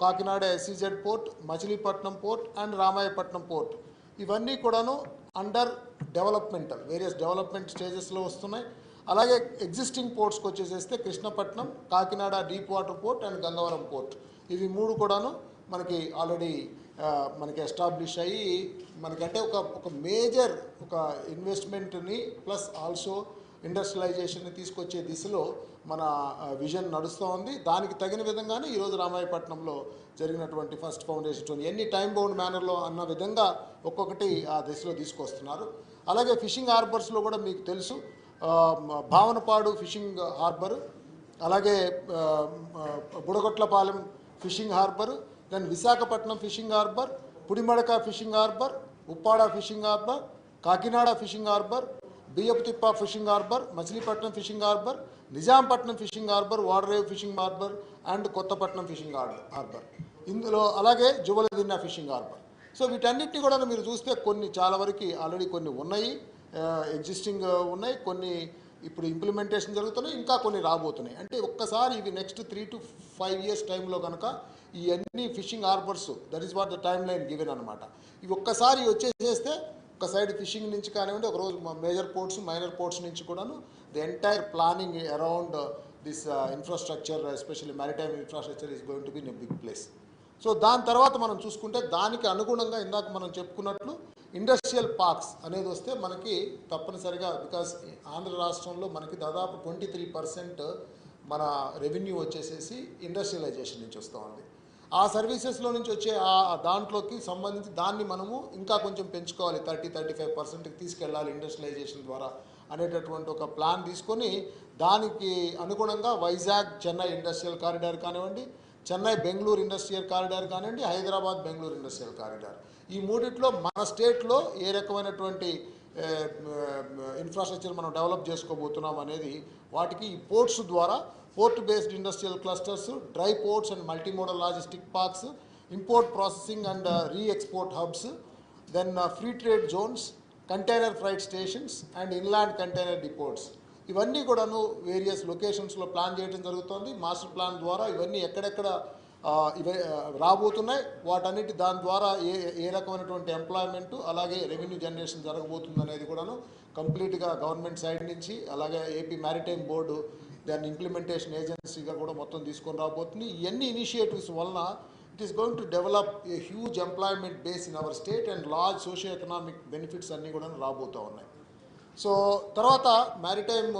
Kakinada SEZ port, Machilipatnam port and Ramayapatnam port ఇవన్నీ కూడాను అండర్ డెవలప్మెంటల్ వేరియస్ డెవలప్మెంట్ స్టేజెస్లో వస్తున్నాయి. అలాగే ఎగ్జిస్టింగ్ పోర్ట్స్కి వచ్చేసేస్తే Krishnapatnam, Kakinada deep water port and Gangavaram port ఇవి మూడు కూడాను మనకి ఆల్రెడీ మనకి ఎస్టాబ్లిష్ అయ్యి మనకంటే ఒక మేజర్ ఒక ఇన్వెస్ట్మెంట్ని ప్లస్ ఆల్సో ఇండస్ట్రియలైజేషన్ని తీసుకొచ్చే దిశలో మన విజన్ నడుస్తూ ఉంది. దానికి తగిన విధంగానే ఈరోజు రామాయపట్నంలో జరిగినటువంటి ఫస్ట్ ఫౌండేషన్ ఎన్ని టైం బౌండ్ మేనర్లో అన్న విధంగా ఒక్కొక్కటి ఆ దిశలో తీసుకొస్తున్నారు. అలాగే ఫిషింగ్ హార్బర్స్లో కూడా మీకు తెలుసు భావనపాడు ఫిషింగ్ హార్బర్, అలాగే Budagatlapalem fishing harbour, then Visakhapatnam fishing harbour, Pudimadaka fishing harbour, Uppada fishing harbour, Kakinada fishing harbour, Biyyaputhippa fishing harbour, Machilipatnam fishing harbour, Nizampatnam fishing harbour, Vadarevu fishing harbour and Kothapatnam fishing harbour ఇందులో, అలాగే జువలదిన్న ఫిషింగ్ హార్బర్. సో వీటన్నిటిని కూడా మీరు చూస్తే కొన్ని చాలా వరకు ఆల్రెడీ కొన్ని ఉన్నాయి, ఎగ్జిస్టింగ్ ఉన్నాయి, కొన్ని ఇప్పుడు ఇంప్లిమెంటేషన్ జరుగుతున్నాయి, ఇంకా కొన్ని రాబోతున్నాయి. అంటే ఒక్కసారి ఇవి నెక్స్ట్ 3 to 5 years టైంలో కనుక ఈ అన్ని fishing harbours that is what the time line given అనమాట. ఇవి ఒక్కసారి వచ్చేసేస్తే ఒక సైడ్ ఫిషింగ్ నుంచి కానివ్వండి, ఒకరోజు మేజర్ పోర్ట్స్ మైనర్ పోర్ట్స్ నుంచి కూడాను the entire planning around this infrastructure especially maritime infrastructure is going to be in a big place. So దాని తర్వాత మనం చూసుకుంటే దానికి అనుగుణంగా ఇందాక మనం చెప్పుకున్నట్లు ఇండస్ట్రియల్ పార్క్స్ అనేది వస్తే మనకి తప్పనిసరిగా బికాస్ ఆంధ్ర రాష్ట్రంలో మనకి దాదాపు 23% మన రెవెన్యూ వచ్చేసేసి ఇండస్ట్రియలైజేషన్ నుంచి వస్తూ ఉంది. ఆ సర్వీసెస్లో నుంచి వచ్చే ఆ దాంట్లోకి సంబంధించి దాన్ని మనము ఇంకా కొంచెం పెంచుకోవాలి, 30-35%కి తీసుకెళ్ళాలి ఇండస్ట్రియలైజేషన్ ద్వారా అనేటటువంటి ఒక ప్లాన్ తీసుకొని దానికి అనుగుణంగా వైజాగ్ చెన్నై ఇండస్ట్రియల్ కారిడార్ కానివ్వండి, చెన్నై బెంగళూరు ఇండస్ట్రియల్ కారిడార్ కానివ్వండి, హైదరాబాద్ బెంగళూరు ఇండస్ట్రియల్ కారిడార్ ఈ మూడిట్లో మన స్టేట్లో ఏ రకమైనటువంటి ఇన్ఫ్రాస్ట్రక్చర్ మనం డెవలప్ చేసుకోబోతున్నాం అనేది వాటికి ఈ పోర్ట్స్ ద్వారా port based industrial clusters, dry ports and multimodal logistic parks, import processing and re export hubs, then free trade zones, container freight stations and inland container depots. ఇవన్నీ కూడాను వేరియస్ లొకేషన్స్లో ప్లాన్ చేయడం జరుగుతుంది. మాస్టర్ ప్లాన్ ద్వారా ఇవన్నీ ఎక్కడెక్కడ రాబోతున్నాయి, వాటన్నిటి దాని ద్వారా ఏ రకమైనటువంటి ఎంప్లాయ్మెంట్ అలాగే రెవెన్యూ జనరేషన్ జరగబోతుంది అనేది కూడాను కంప్లీట్గా గవర్నమెంట్ సైడ్ నుంచి, అలాగే ఏపీ మ్యారిటైమ్ బోర్డు దాన్ని ఇంప్లిమెంటేషన్ ఏజెన్సీగా కూడా మొత్తం తీసుకొని రాబోతుంది. ఇవన్నీ ఇనిషియేటివ్స్ వలన it is going to develop a huge employment base in our state and large socio economic benefits అన్నీ కూడా రాబోతూ ఉన్నాయి. సో తర్వాత మ్యారిటైమ్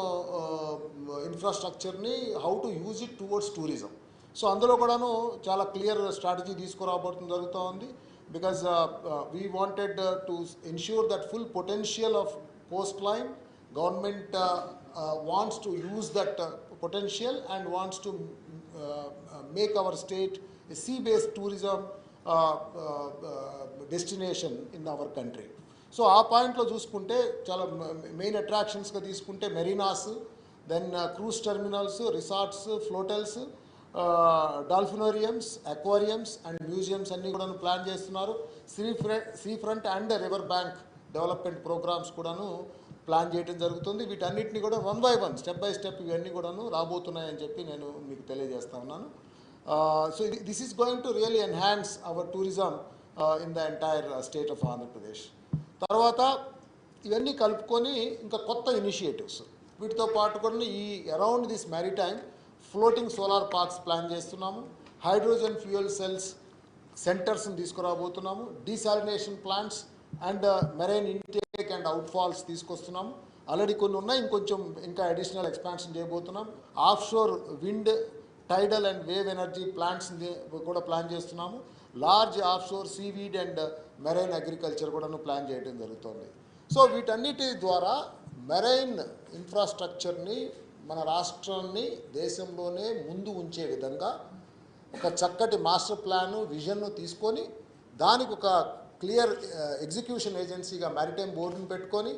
ఇన్ఫ్రాస్ట్రక్చర్ని how to use it towards tourism. So అందులో కూడాను చాలా క్లియర్ స్ట్రాటజీ తీసుకురాబోతుంది జరుగుతూ ఉంది. Because we wanted to ensure that full potential of coastline. Government wants to use that potential and wants to make our state a sea-based tourism destination in our country. So ఆ పాయింట్లో చూసుకుంటే చాలా మెయిన్ అట్రాక్షన్స్గా తీసుకుంటే marinas, then cruise terminals, resorts, flotels, dolphinariums, aquariums and museums అన్నీ కూడా ప్లాన్ చేస్తున్నారు. Sea front and river bank development programmes కూడాను ప్లాన్ చేయడం జరుగుతుంది. వీటన్నిటిని కూడా 1 by 1 స్టెప్ బై స్టెప్ ఇవన్నీ కూడాను రాబోతున్నాయని చెప్పి నేను మీకు తెలియజేస్తా ఉన్నాను. So this is going to really enhance hour tourism in the entire state of Andhra Pradesh. తర్వాత ఇవన్నీ కలుపుకొని ఇంకా కొత్త ఇనిషియేటివ్స్ వీటితో పాటు కూడా ఈ around this maritime floating solar parks plan చేస్తున్నాము. హైడ్రోజన్ ఫ్యూయల్ సెల్స్ సెంటర్స్ని తీసుకురాబోతున్నాము. Desalination plants and marine intake and outfalls తీసుకొస్తున్నాము. ఆల్రెడీ కొన్ని ఉన్నాయి, ఇంకొంచెం ఇంకా అడిషనల్ ఎక్స్పాన్షన్ చేయబోతున్నాం. Offshore wind, tidal and wave energy ప్లాంట్స్ని కూడా ప్లాన్ చేస్తున్నాము. Large offshore seaweed and marine agriculture కూడాను ప్లాన్ చేయడం జరుగుతుంది. సో వీటన్నిటి ద్వారా మెరైన్ ఇన్ఫ్రాస్ట్రక్చర్ని మన రాష్ట్రాన్ని దేశంలోనే ముందు ఉంచే విధంగా ఒక చక్కటి మాస్టర్ ప్లాను, విజన్ను తీసుకొని దానికి ఒక క్లియర్ ఎగ్జిక్యూషన్ ఏజెన్సీగా మ్యారిటైమ్ బోర్డుని పెట్టుకొని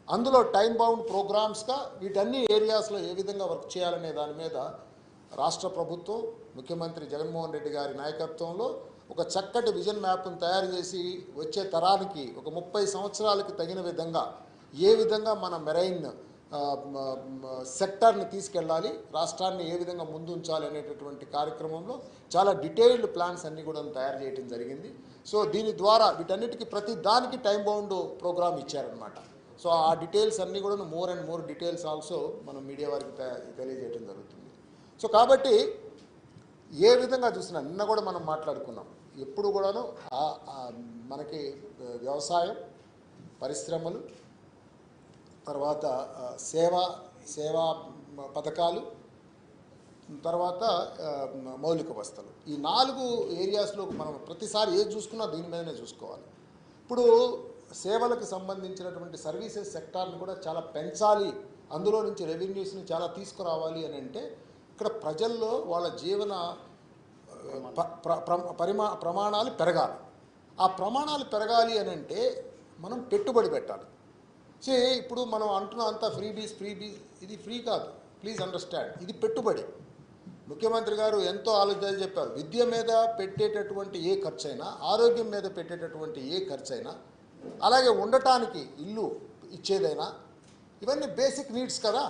అందులో టైం బౌండ్ ప్రోగ్రామ్స్గా వీటన్ని ఏరియాస్లో ఏ విధంగా వర్క్ చేయాలనే దాని మీద రాష్ట్ర ప్రభుత్వం ముఖ్యమంత్రి జగన్మోహన్ రెడ్డి గారి నాయకత్వంలో ఒక చక్కటి విజన్ మ్యాప్ను తయారు చేసి వచ్చే తరానికి ఒక 30 సంవత్సరాలకి తగిన విధంగా ఏ విధంగా మన మెరైన్ సెక్టర్ని తీసుకెళ్ళాలి, రాష్ట్రాన్ని ఏ విధంగా ముందు ఉంచాలి అనేటటువంటి కార్యక్రమంలో చాలా డీటెయిల్డ్ ప్లాన్స్ అన్నీ కూడా తయారు చేయడం జరిగింది. సో దీని ద్వారా వీటన్నిటికీ ప్రతి దానికి టైం బౌండ్ ప్రోగ్రామ్ ఇచ్చారనమాట. సో ఆ డీటెయిల్స్ అన్నీ కూడా more and more details also మనం మీడియా వారికి తెలియజేయడం జరుగుతుంది. సో కాబట్టి ఏ విధంగా చూసినా నిన్న కూడా మనం మాట్లాడుకున్నాం, ఎప్పుడు కూడాను మనకి వ్యవసాయం, పరిశ్రమలు, తర్వాత సేవా పథకాలు, తర్వాత మౌలిక వసతులు, ఈ 4 ఏరియాస్లో మనం ప్రతిసారి ఏది చూసుకున్నా దీని మీదనే చూసుకోవాలి. ఇప్పుడు సేవలకు సంబంధించినటువంటి సర్వీసెస్ సెక్టార్ని కూడా చాలా పెంచాలి, అందులో నుంచి రెవెన్యూస్ని చాలా తీసుకురావాలి అని అంటే ఇక్కడ ప్రజల్లో వాళ్ళ జీవన ప్రమాణాలు పెరగాలి. ఆ ప్రమాణాలు పెరగాలి అని అంటే మనం పెట్టుబడి పెట్టాలి. ఇప్పుడు మనం అంటున్న అంతా ఫ్రీబీస్, ఇది ఫ్రీ కాదు, ప్లీజ్ అండర్స్టాండ్, ఇది పెట్టుబడి. ముఖ్యమంత్రి గారు ఎంతో ఆలోచన చెప్పారు. విద్య మీద పెట్టేటటువంటి ఏ ఖర్చు అయినా, ఆరోగ్యం మీద పెట్టేటటువంటి ఏ ఖర్చు అయినా, అలాగే ఉండటానికి ఇల్లు ఇచ్చేదైనా, ఇవన్నీ బేసిక్ నీడ్స్ కదా.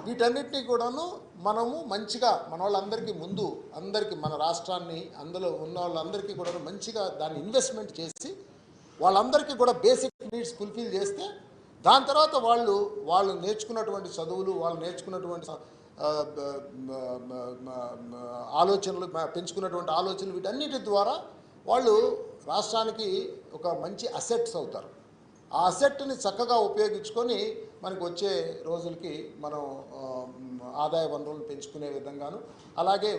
వీటన్నిటినీ కూడాను మనము మంచిగా మన వాళ్ళందరికీ ముందు అందరికీ మన రాష్ట్రాన్ని అందులో ఉన్న వాళ్ళందరికీ కూడా మంచిగా దాన్ని ఇన్వెస్ట్మెంట్ చేసి వాళ్ళందరికీ కూడా బేసిక్ నీడ్స్ ఫుల్ఫిల్ చేస్తే దాని తర్వాత వాళ్ళు నేర్చుకున్నటువంటి చదువులు, వాళ్ళు నేర్చుకున్నటువంటి ఆలోచనలు, పెంచుకున్నటువంటి ఆలోచనలు, వీటన్నిటి ద్వారా వాళ్ళు రాష్ట్రానికి ఒక మంచి అసెట్స్ అవుతారు. ఆ అసెట్ని చక్కగా ఉపయోగించుకొని మనకు వచ్చే రోజులకి మనం ఆదాయ వనరులను పెంచుకునే విధంగాను, అలాగే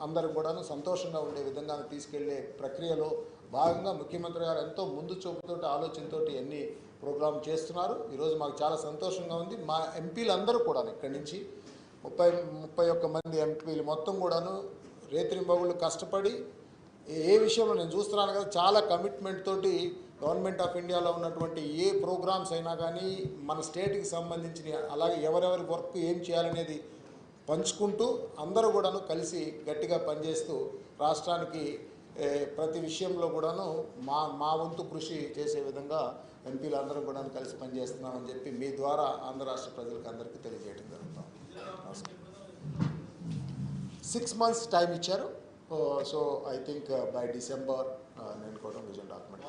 అందరూ కూడాను సంతోషంగా ఉండే విధంగా తీసుకెళ్లే ప్రక్రియలో భాగంగా ముఖ్యమంత్రి గారు ఎంతో ముందు చూపుతోటి ఆలోచనతోటి ఎన్ని ప్రోగ్రామ్ చేస్తున్నారు. ఈరోజు మాకు చాలా సంతోషంగా ఉంది. మా ఎంపీలు అందరూ కూడా ఇక్కడి నుంచి 31 మంది ఎంపీలు మొత్తం కూడాను రేత్రింబగుళ్ళు కష్టపడి ఏ విషయంలో నేను చూస్తున్నాను కదా, చాలా కమిట్మెంట్ తోటి గవర్నమెంట్ ఆఫ్ ఇండియాలో ఉన్నటువంటి ఏ ప్రోగ్రామ్స్ అయినా కానీ మన స్టేట్కి సంబంధించిన, అలాగే ఎవరెవరి వర్క్ ఏం చేయాలనేది పంచుకుంటూ అందరూ కూడాను కలిసి గట్టిగా పనిచేస్తూ రాష్ట్రానికి ప్రతి విషయంలో కూడాను మా వంతు కృషి చేసే విధంగా ఎంపీలు అందరం కూడా కలిసి పనిచేస్తున్నామని చెప్పి మీ ద్వారా ఆంధ్ర రాష్ట్ర ప్రజలకు అందరికీ తెలియజేయడం జరుగుతాం. 6 months టైం ఇచ్చారు. So I think by December నేను కూడా విజన్ డాక్యుమెంట్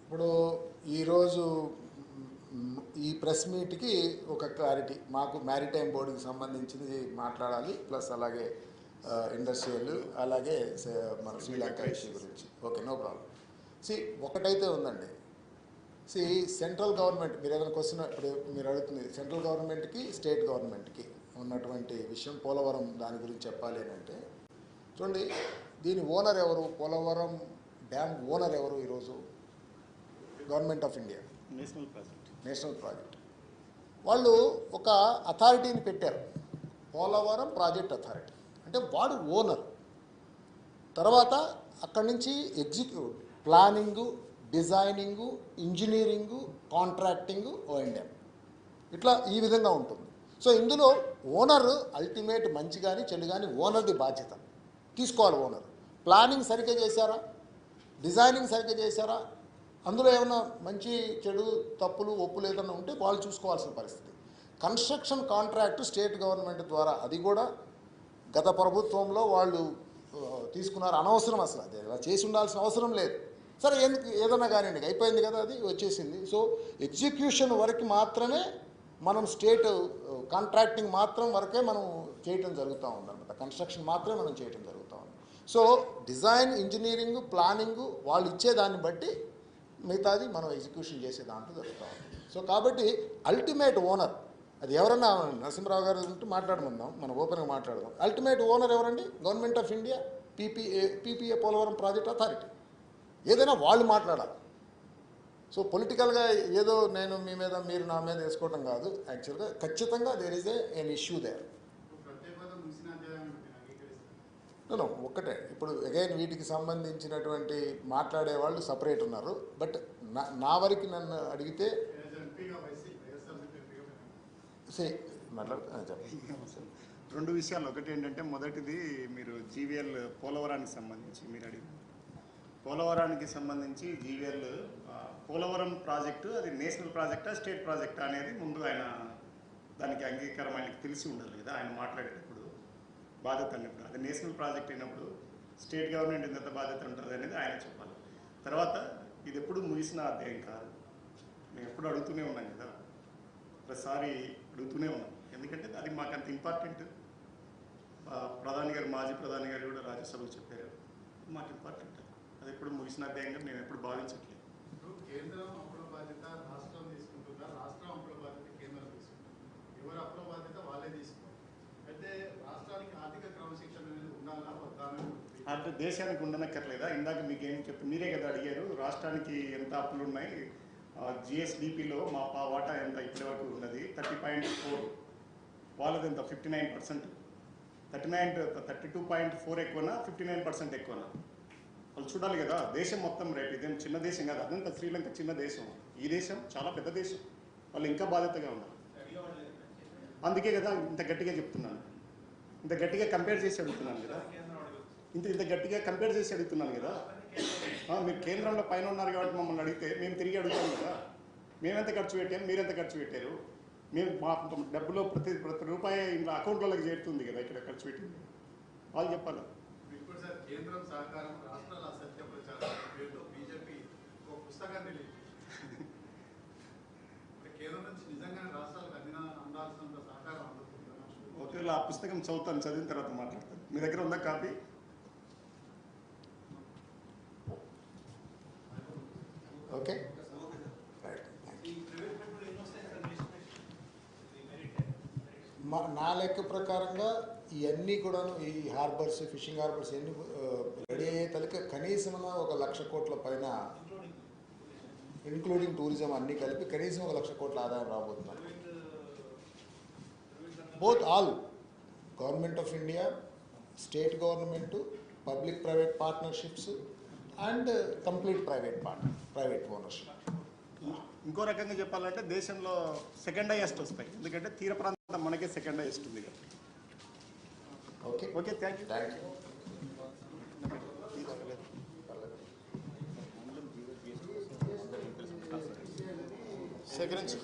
ఇప్పుడు ఈరోజు ఈ ప్రెస్ మీట్కి ఒక క్లారిటీ, మాకు మ్యారిటైమ్ బోర్డుకి సంబంధించింది మాట్లాడాలి, ప్లస్ అలాగే ఇండస్ట్రియల్, అలాగే మన శ్రీలంక ఇష్యూ గురించి. Okay, no problem. ఒకటైతే ఉందండి. సెంట్రల్ గవర్నమెంట్, మీరు ఏదైనా క్వశ్చన్ ఇప్పుడు మీరు అడుగుతుంది, సెంట్రల్ గవర్నమెంట్కి స్టేట్ గవర్నమెంట్కి ఉన్నటువంటి విషయం పోలవరం దాని గురించి చెప్పాలి అని అంటే, చూడండి, దీని ఓనర్ ఎవరు? పోలవరం డ్యామ్ ఓనర్ ఎవరు ఈరోజు? Government of India, national project. వాళ్ళు ఒక అథారిటీని పెట్టారు, పోలవరం ప్రాజెక్ట్ అథారిటీ. అంటే వాడు ఓనర్. తర్వాత అక్కడి నుంచి execute, planning, designing, engineering, contracting, O&M, ఇట్లా ఈ విధంగా ఉంటుంది. సో ఇందులో ఓనర్ అల్టిమేట్ మంచి కానీ చెడు కానీ ఓనర్ది బాధ్యత తీసుకోవాలి. ఓనర్ ప్లానింగ్ సరిగ్గా చేశారా, డిజైనింగ్ సరిగ్గా చేశారా, అందులో ఏమైనా మంచి చెడు తప్పులు ఒప్పులు ఏదైనా ఉంటే వాళ్ళు చూసుకోవాల్సిన పరిస్థితి. కన్స్ట్రక్షన్ కాంట్రాక్ట్ స్టేట్ గవర్నమెంట్ ద్వారా, అది కూడా గత ప్రభుత్వంలో వాళ్ళు తీసుకున్నారు. అనవసరం, అసలు అది అలా చేసి ఉండాల్సిన అవసరం లేదు. సరే, ఎందుకు ఏదైనా కానివ్వండి, అయిపోయింది కదా, అది వచ్చేసింది. సో ఎగ్జిక్యూషన్ వరకు మాత్రమే మనం స్టేట్ కాంట్రాక్టింగ్ మాత్రం వరకే మనం చేయటం జరుగుతూ ఉందన్నమాట. కన్స్ట్రక్షన్ మాత్రమే మనం చేయటం జరుగుతూ ఉంది. సో డిజైన్, ఇంజనీరింగ్, ప్లానింగ్ వాళ్ళు ఇచ్చేదాన్ని బట్టి మిగతాది మనం ఎగ్జిక్యూషన్ చేసే దాంట్లో జరుగుతూ ఉంది. సో కాబట్టి అల్టిమేట్ ఓనర్ అది ఎవరన్నా, నరసింహరావు గారు ఉంటే మాట్లాడమందాం, మనం ఓపెన్గా మాట్లాడదాం. అల్టిమేట్ ఓనర్ ఎవరండి? Government of India, PPA Polavaram project authority. ఏదైనా వాళ్ళు మాట్లాడాలి. సో పొలిటికల్గా ఏదో నేను మీ మీద మీరు నా మీద వేసుకోవడం కాదు. యాక్చువల్గా ఖచ్చితంగా there is an issue there. ఒక్కటే, ఇప్పుడు అగైన్ వీటికి సంబంధించినటువంటి మాట్లాడే వాళ్ళు సపరేట్ ఉన్నారు. బట్ నా వరకు నన్ను అడిగితే రెండు విషయాలు. ఒకటి ఏంటంటే, మొదటిది మీరు జీవీఎల్ పోలవరానికి సంబంధించి మీరు అడిగారు. పోలవరానికి సంబంధించి జీవీఎల్ పోలవరం ప్రాజెక్టు అది నేషనల్ ప్రాజెక్టా స్టేట్ ప్రాజెక్టా అనేది ముందు ఆయన దానికి అంగీకారం ఆయనకి తెలిసి ఉండాలి కదా. ఆయన మాట్లాడేటప్పుడు బాధ్యత అన్నప్పుడు అది నేషనల్ ప్రాజెక్ట్ అయినప్పుడు స్టేట్ గవర్నమెంట్ ఎంత బాధ్యత ఉంటుంది అనేది ఆయన చెప్పాలి. తర్వాత ఇది ఎప్పుడు ముగిసిన అధ్యాయం కాదు. మేము ఎప్పుడు అడుగుతూనే ఉన్నాం కదా, ప్రతిసారి అడుగుతూనే ఉన్నాం. ఎందుకంటే అది మాకు అంత ఇంపార్టెంట్. ప్రధాని గారు, మాజీ ప్రధాని గారు కూడా రాజ్యసభలో చెప్పారు, మాకు ఇంపార్టెంట్. అది ఎప్పుడు ముగిసిన అధ్యాయంగా మేము ఎప్పుడు భావించట్లేదు. కేంద్రం అప్పుల బాధ్యత రాష్ట్రం తీసుకుంటుందా, రాష్ట్రం అప్పుల బాధ్యత కేంద్రం తీసుకుంటుందా? ఎవరు అప్పుల బాధ్యత వాళ్ళే తీసుకోవాలి. అయితే రాష్ట్రానికి ఆర్థిక క్రమశిక్షణ అనేది ఉండాలా వద్దా? అంటే దేశానికి ఉండనక్కర్లేదా? ఇందాక మీకు ఏం మీరే కదా అడిగారు, రాష్ట్రానికి ఎంత అప్పులు ఉన్నాయి, జిఎస్డిపిలో మా వాటా ఎంత ఇప్పటి వరకు ఉన్నది 30.4, వాళ్ళది ఎంత 59%, 32.4 ఎక్కువనా 59% ఎక్కువనా? వాళ్ళు చూడాలి కదా. దేశం మొత్తం రేపు ఇదేం చిన్న దేశం కాదు, అదంతా శ్రీలంక చిన్న దేశం, ఈ దేశం చాలా పెద్ద దేశం. వాళ్ళు ఇంకా బాధ్యతగా ఉన్నారు. అందుకే కదా ఇంత గట్టిగా చెప్తున్నాను, ఇంత గట్టిగా కంపేర్ చేసి అడుగుతున్నాను కదా, ఇంత గట్టిగా కంపేర్ చేసి అడుగుతున్నాను కదా. మీరు కేంద్రంలో పైన ఉన్నారు కాబట్టి మమ్మల్ని అడిగితే మేము తిరిగి అడుగుతాం కదా, మేమెంత ఖర్చు పెట్టాము, మీరెంత ఖర్చు పెట్టారు, మేము మా డబ్బులో ప్రతి రూపాయి ఇంట్లో అకౌంట్లోకి చేరుతుంది కదా, ఇక్కడ ఖర్చు పెట్టింది వాళ్ళు చెప్పాలి. కేంద్రం సహకారం, రాష్ట్రాల సత్య ప్రచారం పేరుతో బీజేపీ ఒక పుస్తకాన్ని రిలీజ్ చేసింది. కేంద్రం నుంచి నిజంగా రాష్ట్రాలకు అందాల్సినంత సహకారం అందుతుందా? ఒకవేళ ఆ పుస్తకం చదువుతాను, చదివిన తర్వాత మాట్లాడతాను. మీ దగ్గర ఉందా కాపీ? ఓకే. నా లెక్క ప్రకారంగా ఇవన్నీ కూడాను, ఈ హార్బర్స్, ఫిషింగ్ హార్బర్స్ ఎన్ని రెడీ అయ్యే తలక కనీసం 1,00,000 కోట్ల పైన, ఇంక్లూడింగ్ టూరిజం అన్నీ కలిపి కనీసం 1,00,000 కోట్ల ఆదాయం రాబోతున్నారు. Both all government of India, state government, public private partnerships and complete private ownership. ఇంకో రకంగా చెప్పాలంటే దేశంలో సెకండ్ హైయెస్ట్ వస్తాయి, ఎందుకంటే తీర ప్రాంతం మనకే సెకండ్ హైయెస్ట్ ఉంది కదా. Okay okay, thank you. Thank you. సేకరించు.